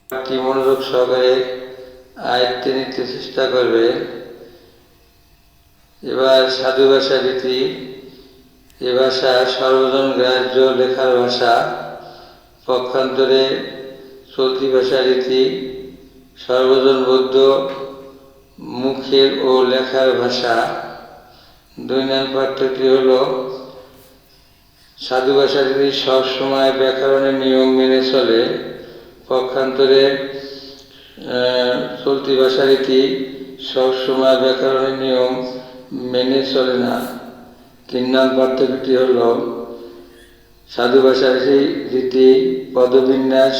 কি মনোযোগ সহকারে আয়ত্তে নিতে চেষ্টা করবে। এবার সাধু ভাষা রীতি। এ ভাষা সর্বজন গ্রাহ্য লেখার ভাষা। পক্ষান্তরে চলতি ভাষা রীতি সর্বজন বোধ্য মুখের ও লেখার ভাষা। দুই নং পার্থক্য হল সাধু ভাষা রীতি সবসময় ব্যাকরণের নিয়ম মেনে চলে, পক্ষান্তরে চলতি ভাষা রীতি সবসময় ব্যাকরণের নিয়ম মেনে চলে না। তিন নং পার্থক্যটি হল সাধু ভাষা রীতি পদবিন্যাস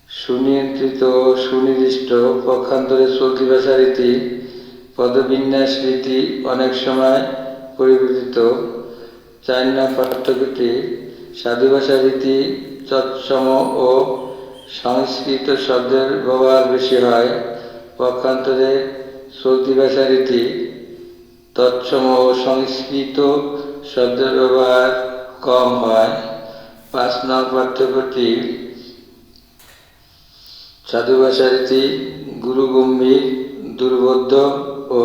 সুনিয়ন্ত্রিত ও সুনির্দিষ্ট, পক্ষান্তরে চলতি ভাষা রীতি পদবিন্যাস রীতি অনেক সময় পরিবর্তিত। চার নং পার্থক্যটি সাধু ভাষা রীতি তৎসম ও সংস্কৃত শব্দের ব্যবহার বেশি হয়, পক্ষান্তরে চলতি ভাষা রীতি তৎসম ও সংস্কৃত শব্দের ব্যবহার কম হয়। পাঁচ নং পার্থক্যটি সাধু ভাষা রীতি গুরুগম্ভীর, দুর্বোধ্য ও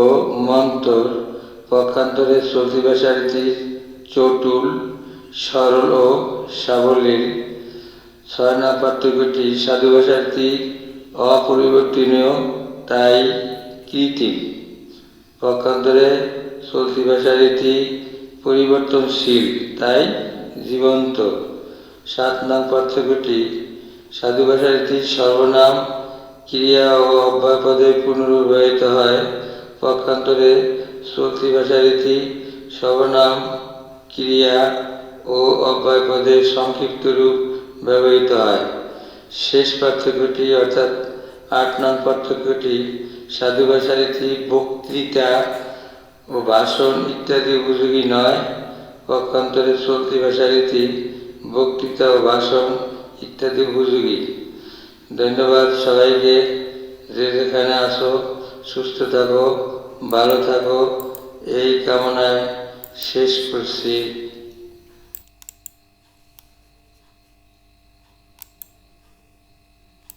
মন্তর, পক্ষান্তরে চলতি ভাষা রীতি চটুল, সরল ও সাবলীল। ছয় নং পার্থক্যটি সাধু ভাষা রীতি অপরিবর্তনীয় তাই কৃত্রিম, পক্ষান্তরে চলতি ভাষা রীতি পরিবর্তনশীল তাই জীবন্ত। সাত নং পার্থক্যটি সাধু ভাষা রীতির সর্বনাম ক্রিয়া ও অব্যয়পদে পুনর্ব্যবহৃত হয়, পক্ষান্তরে চলতি ভাষা রীতি সর্বনাম ক্রিয়া ও অব্যয়পদের সংক্ষিপ্ত রূপ ব্যবহৃত হয়। শেষ পার্থক্যটি অর্থাৎ আট নং পার্থক্যটি সাধু ভাষা রীতি বক্তৃতা ও ভাষণ ইত্যাদি উপযোগী নয়, পক্ষান্তরে চলতি ভাষা রীতি বক্তৃতা ও ভাষণ ইত্যাদি উপযোগী। ধন্যবাদ সবাইকে। যে যেখানে আসো সুস্থ থাকো, ভালো থাকো এই কামনায় শেষ করছি।